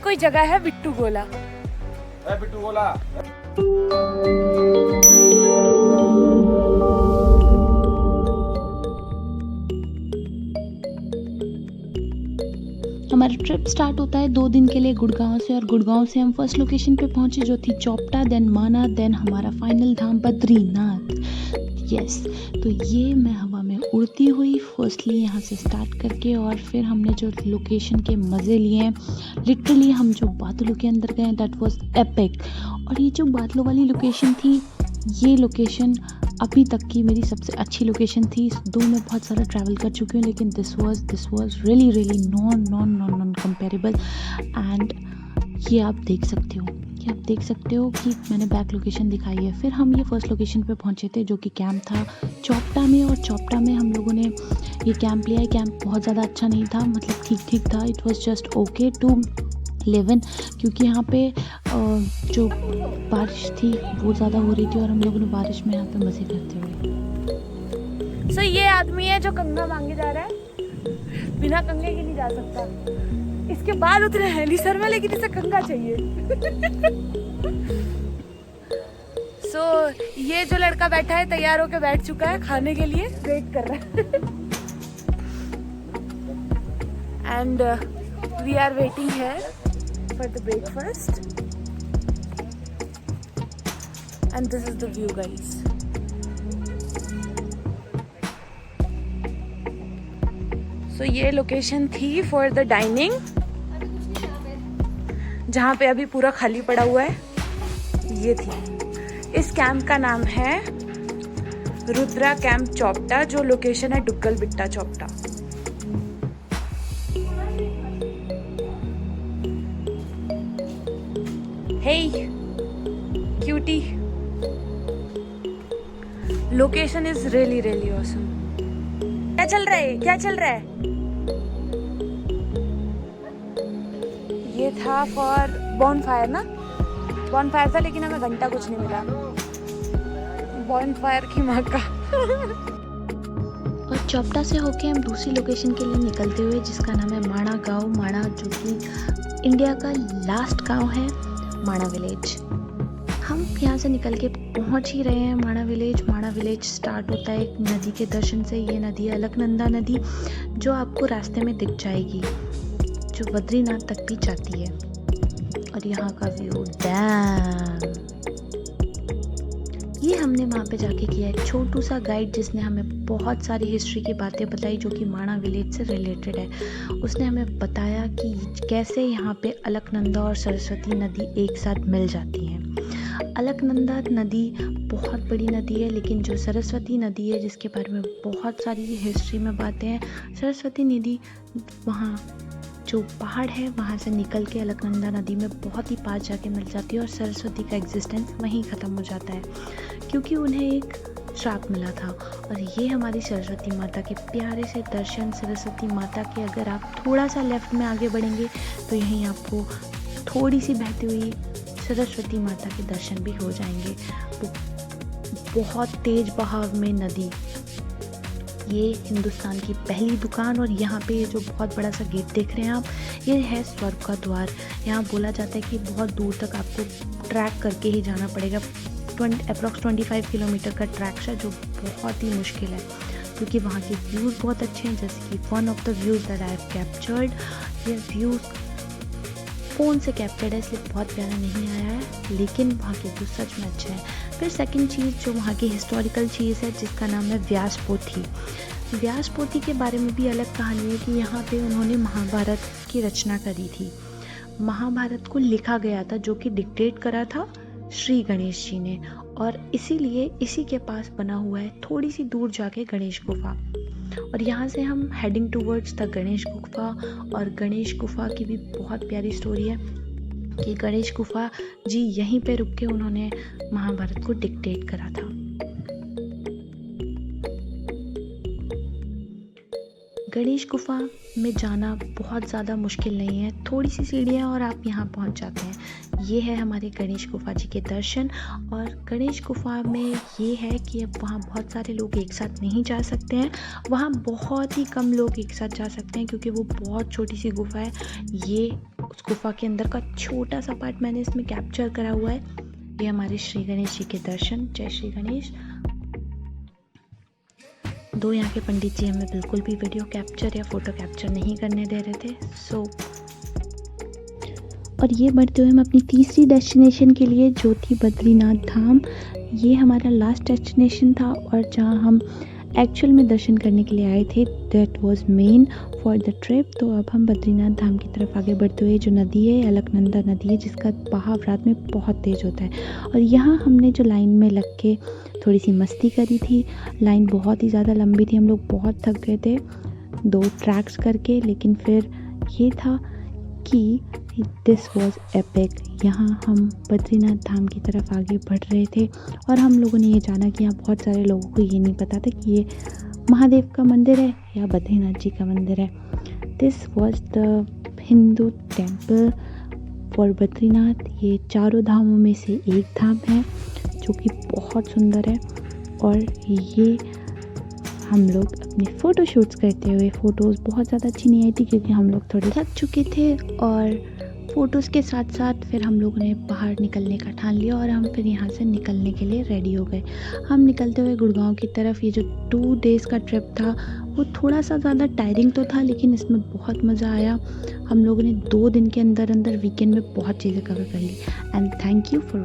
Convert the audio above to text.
कोई जगह है बिट्टू गोला। बिट्टू गोला हमारा ट्रिप स्टार्ट होता है 2 दिन के लिए गुड़गांव से, और गुड़गांव से हम फर्स्ट लोकेशन पे पहुंचे जो थी चोपटा, देन माना, देन हमारा फाइनल धाम बद्रीनाथ। यस, तो ये मैं हवा में उड़ती हुई फर्स्टली यहाँ से स्टार्ट करके, और फिर हमने जो लोकेशन के मज़े लिए हैं, लिटरली हम जो बादलों के अंदर गए दैट वाज एपिक। और ये जो बादलों वाली लोकेशन थी, ये लोकेशन अभी तक की मेरी सबसे अच्छी लोकेशन थी। दो मैं बहुत सारा ट्रैवल कर चुकी हूँ, लेकिन this was really non comparable. And ये आप देख सकते हो कि मैंने बैक लोकेशन दिखाई है। फिर हम ये फर्स्ट लोकेशन पे पहुँचे थे जो कि कैंप था चोपटा में, और चोपटा में हम लोगों ने ये कैंप लिया है। कैंप बहुत ज़्यादा अच्छा नहीं था, मतलब ठीक था। It was just okay to live in, क्योंकि यहाँ पे जो बारिश थी वो ज़्यादा हो रही थी, और हम लोगों ने बारिश में यहाँ पे मज़े करते हुए। सो ये आदमी है जो कंघा मांगे जा रहा है, बिना कंघे के नहीं जा सकता। इसके बाद उतने हैं नहीं सर में, लेकिन इसे कंघा चाहिए। सो ये जो लड़का बैठा है तैयार होके बैठ चुका है, खाने के लिए वेट कर रहा है। And we are waiting here for the breakfast, and this is the view, guys. So ये लोकेशन थी for the dining, जहाँ पे अभी पूरा खाली पड़ा हुआ है। ये थी, इस कैंप का नाम है रुद्रा कैंप चोपटा, जो लोकेशन है Duggal Bitta Chopta. Hey, cutie. Location is really awesome. क्या चल रहा है? ये था फॉर बॉनफायर ना? बॉनफायर था, लेकिन हमें घंटा कुछ नहीं मिला। बॉनफायर की माँ का। और चोपटा से होके हम दूसरी लोकेशन के लिए निकलते हुए, जिसका नाम है माणा गांव। माणा जो कि इंडिया का लास्ट गांव है, माणा विलेज। हम यहाँ से निकल के पहुँच ही रहे हैं माणा विलेज। माणा विलेज स्टार्ट होता है एक नदी के दर्शन से। ये नदी है अलकनंदा नदी, जो आपको रास्ते में दिख जाएगी, जो बद्रीनाथ तक भी जाती है। और यहाँ का व्यू डैम, ये हमने वहाँ पे जाके किया एक छोटू सा गाइड, जिसने हमें बहुत सारी हिस्ट्री की बातें बताई जो कि माणा विलेज से रिलेटेड है। उसने हमें बताया कि कैसे यहाँ पे अलकनंदा और सरस्वती नदी एक साथ मिल जाती हैं। अलकनंदा नदी बहुत बड़ी नदी है, लेकिन जो सरस्वती नदी है, जिसके बारे में बहुत सारी हिस्ट्री में बातें हैं, सरस्वती नदी वहाँ जो पहाड़ है वहाँ से निकल के अलकनंदा नदी में बहुत ही पास जाके मिल जाती है, और सरस्वती का एग्जिस्टेंस वहीं ख़त्म हो जाता है, क्योंकि उन्हें एक श्राप मिला था। और ये हमारी सरस्वती माता के प्यारे से दर्शन, सरस्वती माता के अगर आप थोड़ा सा लेफ्ट में आगे बढ़ेंगे तो यहीं आपको थोड़ी सी बहती हुई सरस्वती माता के दर्शन भी हो जाएंगे। बहुत तेज बहाव में नदी, ये हिंदुस्तान की पहली दुकान। और यहाँ पे ये जो बहुत बड़ा सा गेट देख रहे हैं आप, ये है स्वर्ग का द्वार। यहाँ बोला जाता है कि बहुत दूर तक आपको ट्रैक करके ही जाना पड़ेगा। अप्रॉक्स 25 किलोमीटर का ट्रैक है, जो बहुत ही मुश्किल है, क्योंकि वहाँ के व्यूज़ बहुत अच्छे हैं। जैसे कि one of the views that I have captured, ये व्यूज़ फ़ोन से कैप्चर्ड है, इसलिए बहुत प्यारा नहीं आया है, लेकिन वहाँ के व्यू सच में अच्छे हैं। फिर सेकंड चीज़ जो वहाँ की हिस्टोरिकल चीज़ है, जिसका नाम है व्यासपोथी। व्यासपोथी के बारे में भी अलग कहानी है कि यहाँ पे उन्होंने महाभारत की रचना करी थी। महाभारत को लिखा गया था, जो कि डिक्टेट करा था श्री गणेश जी ने, और इसीलिए इसी के पास बना हुआ है थोड़ी सी दूर जाके गणेश गुफा। और यहाँ से हम हेडिंग टूवर्ड्स द गणेश गुफा। और गणेश गुफा की भी बहुत प्यारी स्टोरी है कि गणेश गुफा जी यहीं पे रुक के उन्होंने महाभारत को डिक्टेट करा था। गणेश गुफा में जाना बहुत ज़्यादा मुश्किल नहीं है, थोड़ी सी सीढ़ियाँ और आप यहाँ पहुँच जाते हैं। ये है हमारे गणेश गुफा जी के दर्शन। और गणेश गुफा में ये है कि अब वहाँ बहुत सारे लोग एक साथ नहीं जा सकते हैं, वहाँ बहुत ही कम लोग एक साथ जा सकते हैं, क्योंकि वो बहुत छोटी सी गुफा है। ये उस गुफा के अंदर का छोटा सा पार्ट मैंने इसमें कैप्चर करा हुआ है। ये हमारे श्री गणेश जी के दर्शन। जय श्री गणेश। दो यहाँ के पंडित जी हमें बिल्कुल भी वीडियो कैप्चर या फोटो कैप्चर नहीं करने दे रहे थे। और ये बढ़ते हुए हम अपनी तीसरी डेस्टिनेशन के लिए, जो थी बद्रीनाथ धाम। ये हमारा लास्ट डेस्टिनेशन था और जहाँ हम एक्चुअल में दर्शन करने के लिए आए थे। That was main for the trip. तो अब हम बद्रीनाथ धाम की तरफ आगे बढ़ते हुए, जो नदी है अलकनंदा नदी है, जिसका बहाव रात में बहुत तेज़ होता है। और यहाँ हमने जो लाइन में लग के थोड़ी सी मस्ती करी थी। लाइन बहुत ही ज़्यादा लंबी थी, हम लोग बहुत थक गए थे 2 ट्रैक्स करके। लेकिन फिर ये था कि दिस वॉज एपिक। यहाँ हम बद्रीनाथ धाम की तरफ आगे बढ़ रहे थे और हम लोगों ने ये जाना कि यहाँ बहुत सारे लोगों को ये नहीं पता था कि ये महादेव का मंदिर है या बद्रीनाथ जी का मंदिर है। This was the Hindu temple for Badrinath. ये 4 धामों में से एक धाम है जो कि बहुत सुंदर है। और ये हम लोग अपने फ़ोटो शूट्स करते हुए, फ़ोटोज़ बहुत ज़्यादा अच्छी नहीं आई थी क्योंकि हम लोग थोड़े थक चुके थे। और फ़ोटोज़ के साथ साथ फिर हम लोगों ने बाहर निकलने का ठान लिया और हम फिर यहाँ से निकलने के लिए रेडी हो गए। हम निकलते हुए गुड़गांव की तरफ। ये जो 2 डेज़ का ट्रिप था वो थोड़ा सा ज़्यादा टायरिंग तो था, लेकिन इसमें बहुत मज़ा आया। हम लोगों ने 2 दिन के अंदर अंदर वीकेंड में बहुत चीज़ें कवर कर ली। And thank you for